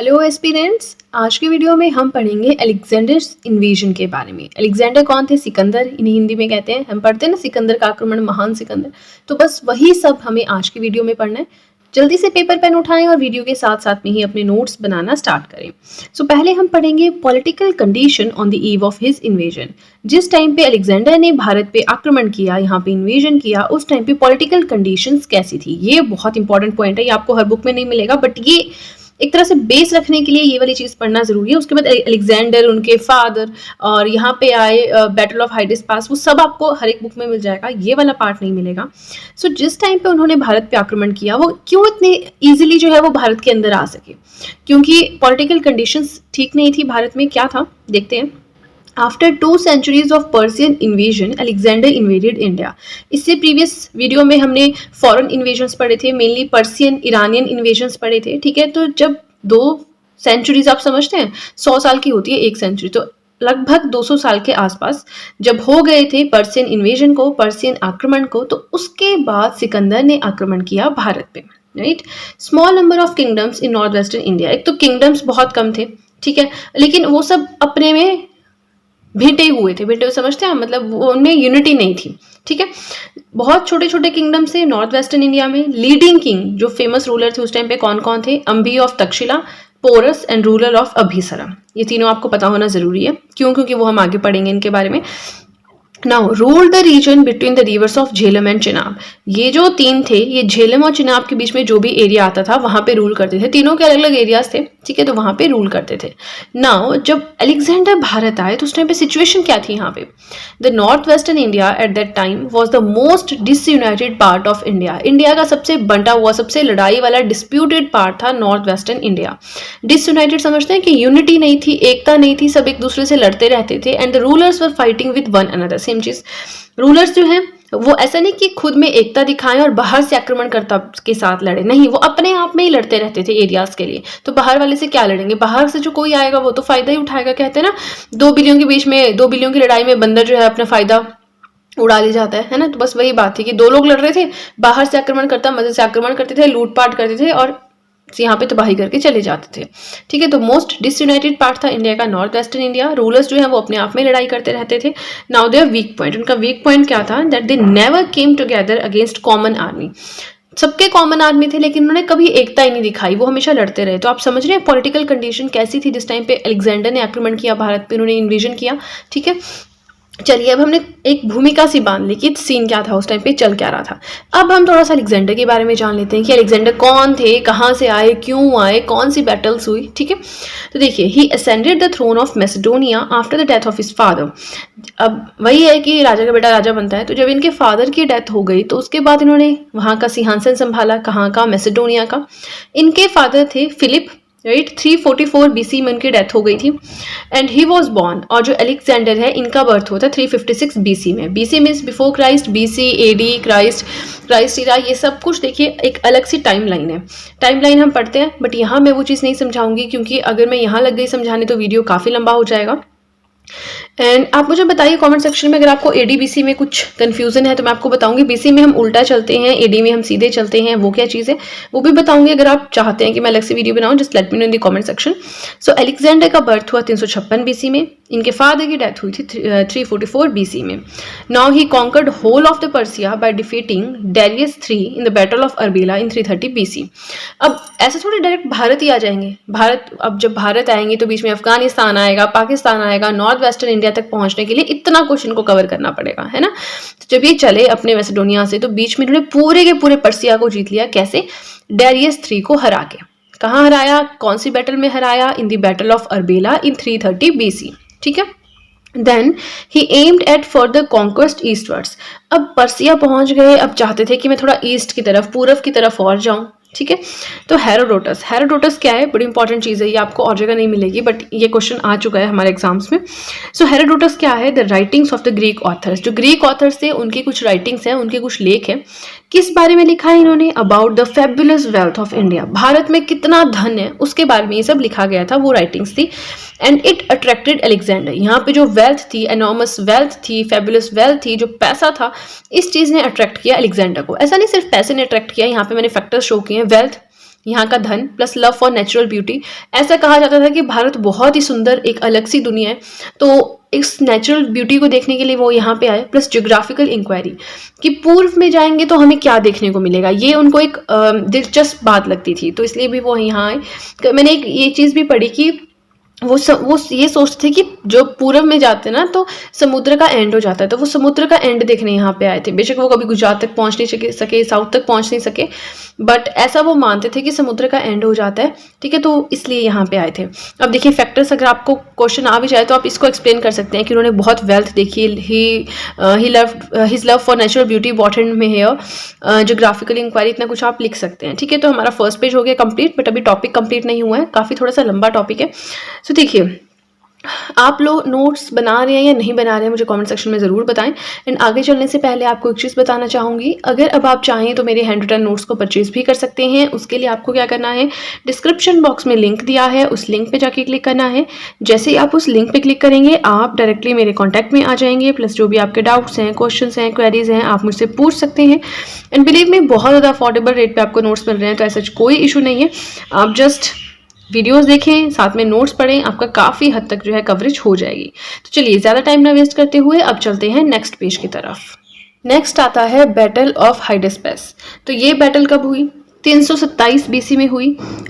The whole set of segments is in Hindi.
हेलो एस्पिरेंट्स, आज की वीडियो में हम पढ़ेंगे अलेक्जेंडर्स इन्वेजन के बारे में। अलेक्जेंडर कौन थे? सिकंदर, इन्हें हिंदी में कहते हैं। हम पढ़ते हैं ना सिकंदर का आक्रमण, महान सिकंदर। तो बस वही सब हमें आज की वीडियो में पढ़ना है। जल्दी से पेपर पेन उठाएं और वीडियो के साथ साथ में ही अपने नोट्स बनाना स्टार्ट करें। सो पहले हम पढ़ेंगे political condition on the eve of his invasion. जिस टाइम पे अलेक्जेंडर ने भारत पे आक्रमण किया, यहाँ पे इन्वेजन किया, उस टाइम पे पॉलिटिकल कंडीशंस कैसी थी। ये बहुत इंपॉर्टेंट पॉइंट है, ये आपको हर बुक में नहीं मिलेगा, बट ये एक तरह से बेस रखने के लिए ये वाली चीज पढ़ना जरूरी है। उसके बाद अलेक्जेंडर, उनके फादर, और यहाँ पे आए बैटल ऑफ हाइडेस पास, वो सब आपको हर एक बुक में मिल जाएगा, ये वाला पार्ट नहीं मिलेगा। सो जिस टाइम पे उन्होंने भारत पे आक्रमण किया, वो क्यों इतने इजीली जो है वो भारत के अंदर आ सके? क्योंकि पॉलिटिकल कंडीशंस ठीक नहीं थी भारत में। क्या था देखते हैं। After 2 centuries of Persian invasion, Alexander invaded India. इससे प्रीवियस वीडियो में हमने फॉरेन इन्वेजन्स पढ़े थे, मेनली पर्सियन इरानियन इन्वेजन्स पढ़े थे। ठीक है, तो जब 2 सेंचुरीज आप समझते हैं 100 साल की होती है एक सेंचुरी, तो लगभग 200 साल के आसपास जब हो गए थे पर्सियन इन्वेजन को, पर्सियन आक्रमण को, तो उसके बाद सिकंदर ने आक्रमण किया भारत पे। Right, small number of kingdoms in north western India. एक तो किंगडम्स बहुत कम थे, ठीक है, लेकिन वो सब अपने में भेटे हुए थे। भेटे हुए समझते हैं, मतलब उनमें यूनिटी नहीं थी। ठीक है, बहुत छोटे छोटे किंगडम से नॉर्थ वेस्टर्न इंडिया में। लीडिंग किंग जो फेमस रूलर थे उस टाइम पे कौन कौन थे? Ambhi of Takshashila, Porus and ruler of Abhisara. ये तीनों आपको पता होना जरूरी है। क्यों? क्योंकि वो हम आगे पढ़ेंगे इनके बारे में। Now rule the region between the reverse of Jhelum and Chenab. ये जो तीन थे, ये झेलम और चिनाब के बीच में जो भी एरिया आता था वहां पे रूल करते थे। तीनों के अलग अलग एरियाज थे, ठीक है, तो वहां पे रूल करते थे। नाउ जब अलेक्जेंडर भारत आए तो उस टाइम पे सिचुएशन क्या थी यहाँ पे? The north western India at that time was the most disunited part of India. India का सबसे बंटा हुआ, सबसे लड़ाई वाला, डिस्प्यूटेड पार्ट था नॉर्थ वेस्टर्न इंडिया। डिसयूनाइटेड समझते हैं कि यूनिटी नहीं थी, एकता नहीं थी, सब एक दूसरे से लड़ते रहते थे। And the rulers were fighting with one another. Same चीज, रूलर्स जो हैं वो ऐसा नहीं कि खुद में एकता दिखाएं और बाहर से आक्रमणकर्ता के साथ लड़े, नहीं, वो अपने आप में ही लड़ते रहते थे एरियाज के लिए। तो बाहर वाले से क्या लड़ेंगे? बाहर से जो कोई आएगा वो तो फायदा ही उठाएगा। कहते हैं ना, 2 बिलियन के बीच में, 2 बिलियन की लड़ाई में बंदर जो है अपना फायदा उड़ा ले जाता है ना। तो बस वही बात थी कि 2 लोग लड़ रहे थे, बाहर से आक्रमणकर्ता मजे से आक्रमण करते थे, लूटपाट करते थे और यहाँ पे तबाही करके चले जाते थे। ठीक है, तो मोस्ट डिसयूनाइटेड पार्ट था इंडिया का नॉर्थ वेस्टर्न इंडिया। रूलर्स जो है वो अपने आप में लड़ाई करते रहते थे। नाउ देयर वीक पॉइंट, उनका वीक पॉइंट क्या था? That they never came together against common army. सबके कॉमन आर्मी थे लेकिन उन्होंने कभी एकता ही नहीं दिखाई, वो हमेशा लड़ते रहे। तो आप समझ रहे हैं पॉलिटिकल कंडीशन कैसी थी जिस टाइम पे अलेक्जेंडर ने आक्रमण किया भारत पे, उन्होंने इन्वेजन किया। ठीक है, चलिए अब हमने एक भूमिका सी बांध ली कि सीन क्या था उस टाइम पे, चल क्या रहा था। अब हम थोड़ा सा अलेक्जेंडर के बारे में जान लेते हैं कि अलेक्जेंडर कौन थे, कहाँ से आए, क्यों आए, कौन सी बैटल्स हुई। ठीक है, तो देखिए, he ascended the throne of Macedonia after the death of his father. अब वही है कि राजा का बेटा राजा बनता है, तो जब इनके फादर की डेथ हो गई तो उसके बाद इन्होंने वहाँ का सिंहासन संभाला। कहाँ का? मैसेडोनिया का। इनके फादर थे फिलिप, राइट। 344 बीसी में उनकी डेथ हो गई थी एंड ही वॉज बॉर्न। और जो अलेक्जेंडर है इनका बर्थ होता है 356 बीसी में। BC means before Christ, BC AD, Christ, Christ era, ये सब कुछ देखिए एक अलग सी टाइम लाइन है। टाइम लाइन हम पढ़ते हैं, बट यहाँ मैं वो चीज़ नहीं समझाऊंगी क्योंकि अगर मैं यहाँ लग गई समझाने तो वीडियो काफ़ी लंबा हो जाएगा। एंड आप मुझे बताइए कमेंट सेक्शन में अगर आपको एडी बीसी में कुछ कंफ्यूजन है तो मैं आपको बताऊंगी। बीसी में हम उल्टा चलते हैं, एडी में हम सीधे चलते हैं, वो क्या चीज़ है वो भी बताऊंगी। अगर आप चाहते हैं कि मैं अलग से वीडियो बनाऊं, just let me know in the comment section. So Alexander का बर्थ हुआ 356 बीसी में, इनके फादर की डेथ हुई थी 344 बीसी में। Now he conquered whole of the Persia by defeating Darius III in the battle of Arbela in 330 BC. अब ऐसे थोड़े डायरेक्ट भारत ही आ जाएंगे। भारत, अब जब भारत आएंगे तो बीच में अफगानिस्तान आएगा, पाकिस्तान आएगा, नॉर्थ वेस्टर्न इंडिया तक पहुंचने के लिए इतना कुछ इनको कवर करना पड़ेगा, है ना। तो जब ये चले अपने मैसेडोनिया से तो बीच में इन्होंने पूरे के पूरे पर्सिया को जीत लिया। कैसे? डेरियस III को हरा के। कहाँ हराया? कौन सी बैटल में हराया? In the battle of Arbela in 330 BC. ठीक है, then he aimed at further conquest eastwards. अब पर्सिया पहुंच गए, अब चाहते थे कि मैं थोड़ा ईस्ट की तरफ, पूरब की तरफ और जाऊं। ठीक है, तो हेरोडोटस, हेरोडोटस क्या है? बड़ी इंपॉर्टेंट चीज़ है, ये आपको और जगह नहीं मिलेगी बट ये क्वेश्चन आ चुका है हमारे एग्जाम्स में। सो हेरोडोटस क्या है? The writings of the Greek authors. जो ग्रीक ऑथर्स थे उनकी कुछ राइटिंग्स हैं, उनके कुछ लेख हैं। किस बारे में लिखा है इन्होंने? About the fabulous wealth of India. Bharat में कितना धन है उसके बारे में ये सब लिखा गया था, वो राइटिंग्स थी। And it attracted Alexander. यहाँ पे जो वेल्थ थी, एनॉर्मस वेल्थ थी, फेबुलस वेल्थ थी, जो पैसा था, इस चीज़ ने अट्रैक्ट किया अलेक्जेंडर को। ऐसा नहीं सिर्फ पैसे ने अट्रैक्ट किया, यहाँ पे मैंने फैक्टर्स शो किए हैं। वेल्थ, यहाँ का धन plus love for natural beauty. ऐसा कहा जाता था कि भारत बहुत ही सुंदर एक अलग सी दुनिया है, तो इस नेचुरल ब्यूटी को देखने के लिए वो यहाँ पे आए। प्लस ज्योग्राफिकल इंक्वायरी कि पूर्व में जाएंगे तो हमें क्या देखने को मिलेगा, ये उनको एक दिलचस्प बात लगती थी, तो इसलिए भी वो यहाँ आए। मैंने एक ये चीज़ भी पढ़ी कि वो ये सोचते थे कि जो पूरब में जाते हैं ना तो समुद्र का एंड हो जाता है, तो वो समुद्र का एंड देखने यहाँ पे आए थे। बेशक वो कभी गुजरात तक पहुँच नहीं सके, साउथ तक पहुँच नहीं सके, बट ऐसा वो मानते थे कि समुद्र का एंड हो जाता है, ठीक है, तो इसलिए यहाँ पे आए थे। अब देखिए फैक्टर्स, अगर आपको क्वेश्चन आ भी जाए तो आप इसको एक्सप्लेन कर सकते हैं कि उन्होंने बहुत वेल्थ देखी, his love for natural beauty bought and में हेयर, ज्योग्राफिकल इंक्वायरी, इतना कुछ आप लिख सकते हैं, ठीक है। तो हमारा फर्स्ट पेज हो गया कंप्लीट, बट अभी टॉपिक कंप्लीट नहीं हुआ है, काफ़ी थोड़ा सा लंबा टॉपिक है। तो देखिए आप लोग नोट्स बना रहे हैं या नहीं बना रहे हैं मुझे कमेंट सेक्शन में ज़रूर बताएं। एंड आगे चलने से पहले आपको एक चीज़ बताना चाहूँगी, अगर अब आप चाहें तो मेरे हैंड रिटन नोट्स को परचेज भी कर सकते हैं। उसके लिए आपको क्या करना है, डिस्क्रिप्शन बॉक्स में लिंक दिया है, उस लिंक पे जाके क्लिक करना है। जैसे ही आप उस लिंक पे क्लिक करेंगे आप डायरेक्टली मेरे कॉन्टैक्ट में आ जाएंगे, प्लस जो भी आपके डाउट्स हैं, क्वेश्चन हैं, क्वेरीज हैं, आप मुझसे पूछ सकते हैं। एंड बिलीव में बहुत ज़्यादा अफोर्डेबल रेट पर आपको नोट्स मिल रहे हैं, तो ऐसा कोई इशू नहीं है। आप जस्ट वीडियोस देखें, साथ में नोट्स पढ़ें, आपका काफ़ी हद तक जो है कवरेज हो जाएगी। तो चलिए ज़्यादा टाइम ना वेस्ट करते हुए अब चलते हैं नेक्स्ट पेज की तरफ। नेक्स्ट आता है बैटल ऑफ हाइडेस्पेस। तो ये बैटल कब हुई, 327 बीसी में हुई।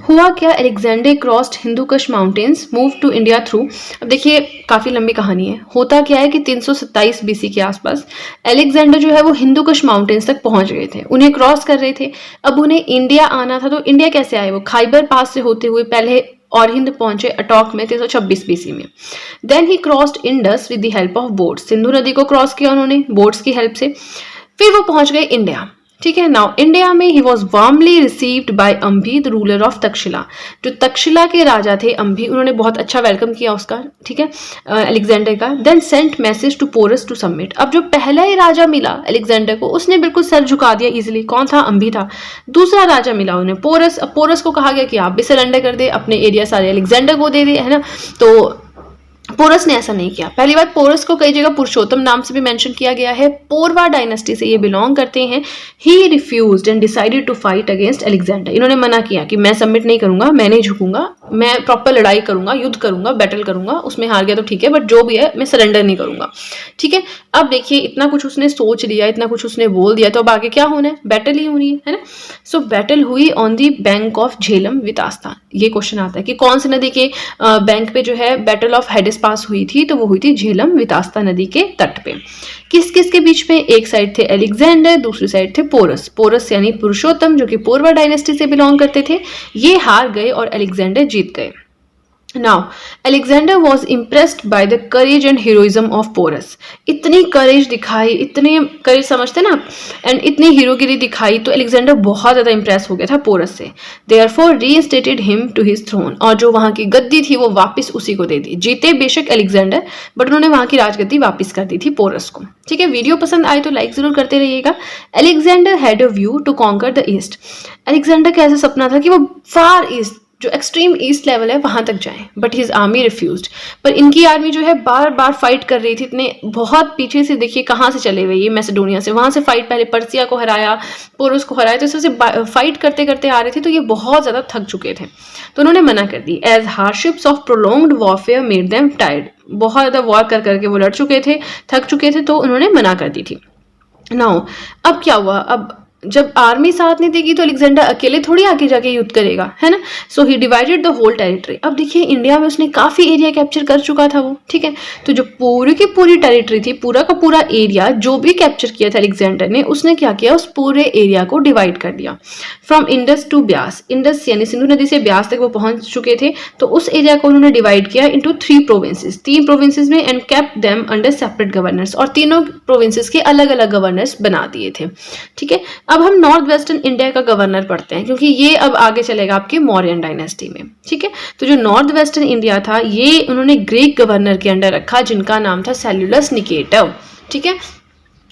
हुआ क्या, Alexander crossed Hindu Kush mountains, move to India through. अब देखिए काफ़ी लंबी कहानी है। होता क्या है कि 327 बीसी के आसपास अलेक्जेंडर जो है वो हिंदू कुश माउंटेन्स तक पहुंच गए थे, उन्हें क्रॉस कर रहे थे। अब उन्हें इंडिया आना था, तो इंडिया कैसे आए, वो खाइबर पास से होते हुए पहले और हिंद पहुंचे अटॉक में 326 बीसी में। Then he crossed Indus with the help of boats, Sindhu नदी को क्रॉस किया उन्होंने बोट्स की हेल्प से। फिर वो पहुंच गए इंडिया, ठीक है। नाउ इंडिया में he was warmly received by Ambhi the ruler of Takshashila. जो तक्षशिला के राजा थे अंभी, उन्होंने बहुत अच्छा वेलकम किया उसका, ठीक है, अलेक्जेंडर का। Then sent message to Porus to submit. अब जो पहला ही राजा मिला अलेक्जेंडर को, उसने बिल्कुल सर झुका दिया इजिली। कौन था, अंभी था। दूसरा राजा मिला उन्हें पोरस। अब पोरस को कहा गया कि आप भी सरेंडर कर दे, अपने एरिया सारे अलेक्जेंडर को दे दे, है ना। तो पोरस ने ऐसा नहीं किया। पहली बात, पोरस को कई जगह पुरुषोत्तम नाम से भी मेंशन किया गया है, पोरवा डायनेस्टी से ये बिलोंग करते हैं। He refused and decided to fight against Alexander. इन्होंने मना किया कि मैं सबमिट नहीं करूंगा, मैं नहीं झुकूंगा, मैं प्रॉपर लड़ाई करूंगा, युद्ध करूंगा, बैटल करूंगा, उसमें हार गया तो ठीक है, बट जो भी है मैं सरेंडर नहीं करूंगा, ठीक है। अब देखिए इतना कुछ उसने सोच लिया, इतना कुछ उसने बोल दिया, तो अब आगे क्या होना है, बैटल ही होनी है ना। सो बैटल हुई on the bank of Jhelum with आस्था। ये क्वेश्चन आता है कि कौन सी नदी के बैंक पे जो है बैटल ऑफ हाइडेस्पेस हुई थी, तो वो हुई थी झेलम वितास्ता नदी के तट पे। किस किस के बीच में, एक साइड थे अलेक्जेंडर, दूसरी साइड थे पोरस। पोरस यानी पुरुषोत्तम जो कि पोरवा डायनेस्टी से बिलोंग करते थे, ये हार गए और अलेक्जेंडर जीत गए। Now, Alexander was impressed by the courage and heroism of Porus. इतनी करेज दिखाई, इतने करेज समझते ना, एंड इतनी हीरोगिरी दिखाई, तो अलेक्जेंडर बहुत ज़्यादा इंप्रेस हो गया था पोरस से। Therefore, reinstated him to his throne. और जो वहाँ की गद्दी थी वो वापस उसी को दे दी। जीते बेशक अलेक्जेंडर, बट उन्होंने वहाँ की राजगद्दी वापस कर दी थी पोरस को, ठीक है। वीडियो पसंद आए तो लाइक जरूर करते रहिएगा। Alexander had a view to conquer the east. Alexander का ऐसा सपना था कि वो फार ईस्ट, जो एक्सट्रीम ईस्ट लेवल है वहां तक जाएं, बट हिज आर्मी रिफ्यूज्ड। पर इनकी आर्मी जो है बार बार फाइट कर रही थी, इतने बहुत पीछे से, देखिए कहाँ से चले हुए, ये मैसेडोनिया से, वहां से फाइट, पहले पर्सिया को हराया, पोरस को हराया, तो इससे फाइट करते करते आ रहे थे, तो ये बहुत ज्यादा थक चुके थे, तो उन्होंने मना कर दी। As hardships of prolonged warfare made them tired. बहुत ज्यादा वॉर कर करके वो लड़ चुके थे, थक चुके थे, तो उन्होंने मना कर दी थी। नाउ अब क्या हुआ, अब जब आर्मी साथ नहीं देगी तो अलेक्जेंडर अकेले थोड़ी आगे जाके युद्ध करेगा, है ना। सो ही डिवाइडेड द होल टेरिटरी। अब देखिए इंडिया में उसने काफी एरिया कैप्चर कर चुका था वो, ठीक है। तो जो पूरी की पूरी टेरिटरी थी, पूरा का पूरा एरिया जो भी कैप्चर किया था अलेक्जेंडर ने, उसने क्या किया, उस पूरे एरिया को डिवाइड कर दिया। From Indus to Beas, Indus यानी सिंधु नदी से ब्यास तक वो पहुंच चुके थे, तो उस एरिया को उन्होंने डिवाइड किया इंटू 3 प्रोविंसेस, 3 प्रोविंसेस में, and kept them under separate governors. और तीनों प्रोविंसेस के अलग अलग गवर्नर्स बना दिए थे, ठीक है। अब हम नॉर्थ वेस्टर्न इंडिया का गवर्नर पढ़ते हैं, क्योंकि ये अब आगे चलेगा आपके मौर्यन डायनेस्टी में, ठीक है। तो जो नॉर्थ वेस्टर्न इंडिया था, ये उन्होंने ग्रीक गवर्नर के अंडर रखा, जिनका नाम था सेल्यूलस निकेटर, ठीक है।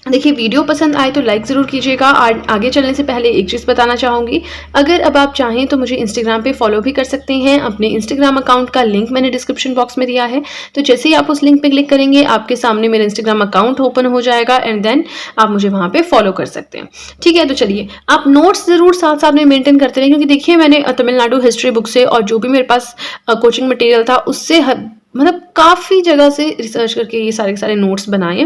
देखिए वीडियो पसंद आए तो लाइक ज़रूर कीजिएगा। आगे चलने से पहले एक चीज़ बताना चाहूँगी, अगर अब आप चाहें तो मुझे इंस्टाग्राम पे फॉलो भी कर सकते हैं। अपने इंस्टाग्राम अकाउंट का लिंक मैंने डिस्क्रिप्शन बॉक्स में दिया है, तो जैसे ही आप उस लिंक पे क्लिक करेंगे आपके सामने मेरा इंस्टाग्राम अकाउंट ओपन हो जाएगा एंड देन आप मुझे वहाँ पे फॉलो कर सकते हैं। ठीक है, तो चलिए आप नोट्स ज़रूर साथ साथ में मेंटेन करते रहें, क्योंकि देखिए मैंने तमिलनाडु हिस्ट्री बुक से और जो भी मेरे पास कोचिंग मटेरियल था उससे मतलब काफ़ी जगह से रिसर्च करके ये सारे के सारे नोट्स बनाए।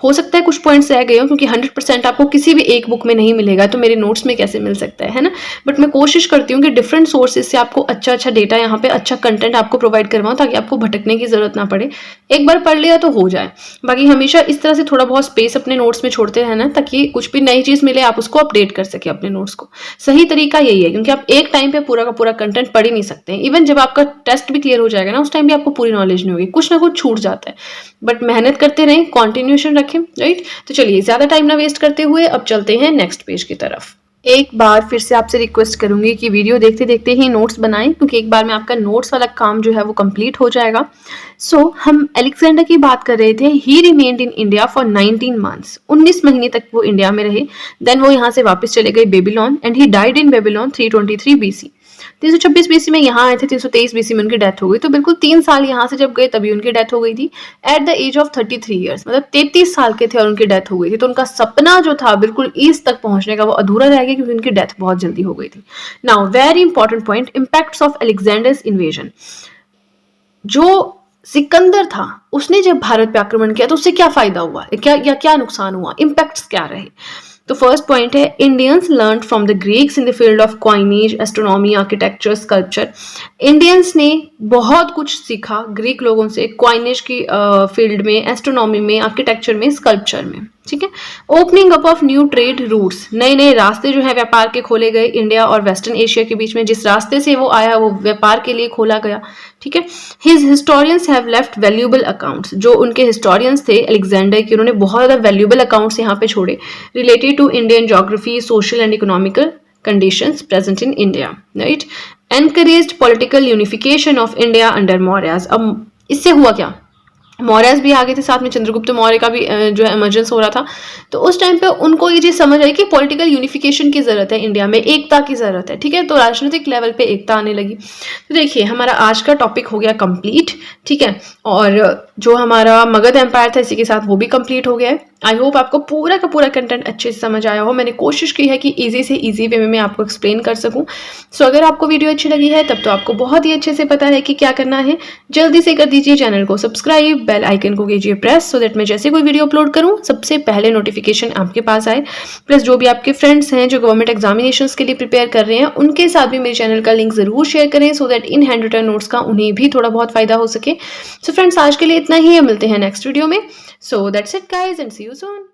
हो सकता है कुछ पॉइंट्स रह गए हों, क्योंकि 100% आपको किसी भी एक बुक में नहीं मिलेगा, तो मेरे नोट्स में कैसे मिल सकता है ना? बट मैं कोशिश करती हूँ कि डिफरेंट सोर्सेज से आपको अच्छा डेटा यहाँ पे अच्छा कंटेंट आपको प्रोवाइड करवाऊँ, ताकि आपको भटकने की ज़रूरत ना पड़े। एक बार पढ़ लिया तो हो जाए। बाकी हमेशा इस तरह से थोड़ा बहुत स्पेस अपने नोट्स में छोड़ते हैं ना, ताकि कुछ भी नई चीज़ मिले आप उसको अपडेट कर सकें अपने नोट्स को। सही तरीका यही है, क्योंकि आप एक टाइम पे पूरा का पूरा कंटेंट पढ़ ही नहीं सकते। इवन जब आपका टेस्ट भी क्लियर हो जाएगा ना, उस टाइम भी आपको पूरी नॉलेज नहीं होगी, कुछ ना कुछ छूट जाता है। बट मेहनत करते रहें, कॉन्टिन्यूएशन रखें, राइट? तो चलिए ज़्यादा टाइम ना वेस्ट करते हुए अब चलते हैं नेक्स्ट पेज की तरफ। एक बार फिर से आपसे रिक्वेस्ट करूंगी कि वीडियो देखते देखते ही नोट्स बनाएं, क्योंकि एक बार में आपका नोट्स वाला काम जो है वो कंप्लीट हो जाएगा। सो हम अलेक्जेंडर की बात कर रहे थे। ही remained in India for 19 months, 19 महीने तक वो इंडिया में रहे। देन वो यहाँ से वापस चले गए Babylon and he died in Babylon 323 BC। 326 BC में यहाँ आए थे, 323 BC में उनकी डेथ हो गई। तो बिल्कुल 3 साल यहाँ से जब गए तभी उनकी डेथ हो गई थी at the age of 33 years, मतलब 33 साल के थे और उनकी डेथ हो गई थी। तो उनका सपना जो था बिल्कुल ईस्ट तक पहुंचने का, वो अधूरा रह गया क्योंकि उनकी डेथ बहुत जल्दी हो गई थी। Now very important point, impacts of Alexander's invasion. जो सिकंदर था उसने जब भारत पे आक्रमण किया तो उससे क्या फायदा हुआ, क्या नुकसान हुआ, इम्पैक्ट्स क्या रहे? तो फर्स्ट पॉइंट है, Indians learn from the Greeks in the field of coinage, astronomy, architecture, sculpture. Indians ने बहुत कुछ सीखा ग्रीक लोगों से, कॉइनेज की फील्ड में, एस्ट्रोनॉमी में, आर्किटेक्चर में, स्कल्पचर में। ठीक है, opening up of new trade routes, नए नए रास्ते जो है व्यापार के खोले गए इंडिया और वेस्टर्न एशिया के बीच में। जिस रास्ते से वो आया वो व्यापार के लिए खोला गया। ठीक है, his historians have left valuable accounts, जो उनके हिस्टोरियंस थे अलेक्जेंडर के, उन्होंने बहुत ज़्यादा वैल्यूएबल अकाउंट्स यहाँ पे छोड़े related to Indian geography, social and economical conditions present in India, right? Encouraged political unification of India under Mauryas। अब इससे हुआ क्या, मौर्यस भी आ गए थे साथ में, चंद्रगुप्त मौर्य का भी जो है इमर्जेंस हो रहा था। तो उस टाइम पे उनको ये चीज़ समझ आई कि पॉलिटिकल यूनिफिकेशन की ज़रूरत है, इंडिया में एकता की ज़रूरत है। ठीक है, तो राजनीतिक लेवल पे एकता आने लगी। तो देखिए हमारा आज का टॉपिक हो गया कंप्लीट। ठीक है, और जो हमारा मगध एम्पायर था इसी के साथ वो भी कंप्लीट हो गया है। आई होप आपको पूरा का पूरा कंटेंट अच्छे से समझ आया हो। मैंने कोशिश की है कि ईजी से ईजी वे में मैं आपको एक्सप्लेन कर सकूं। सो अगर आपको वीडियो अच्छी लगी है तब तो आपको बहुत ही अच्छे से पता है कि क्या करना है। जल्दी से कर दीजिए चैनल को सब्सक्राइब, बेल आइकन को कीजिए प्रेस, सो दैट मैं जैसे कोई वीडियो अपलोड करूं सबसे पहले नोटिफिकेशन आपके पास आए। प्लस जो भी आपके फ्रेंड्स हैं जो गवर्नमेंट एग्जामिनेशंस के लिए प्रिपेयर कर रहे हैं उनके साथ भी मेरे चैनल का लिंक जरूर शेयर करें, so that in handwritten notes का उन्हें भी थोड़ा बहुत फायदा हो सके। सो फ्रेंड्स आज के लिए इतना ही है, मिलते हैं नेक्स्ट वीडियो में। So that's it guys and see you soon.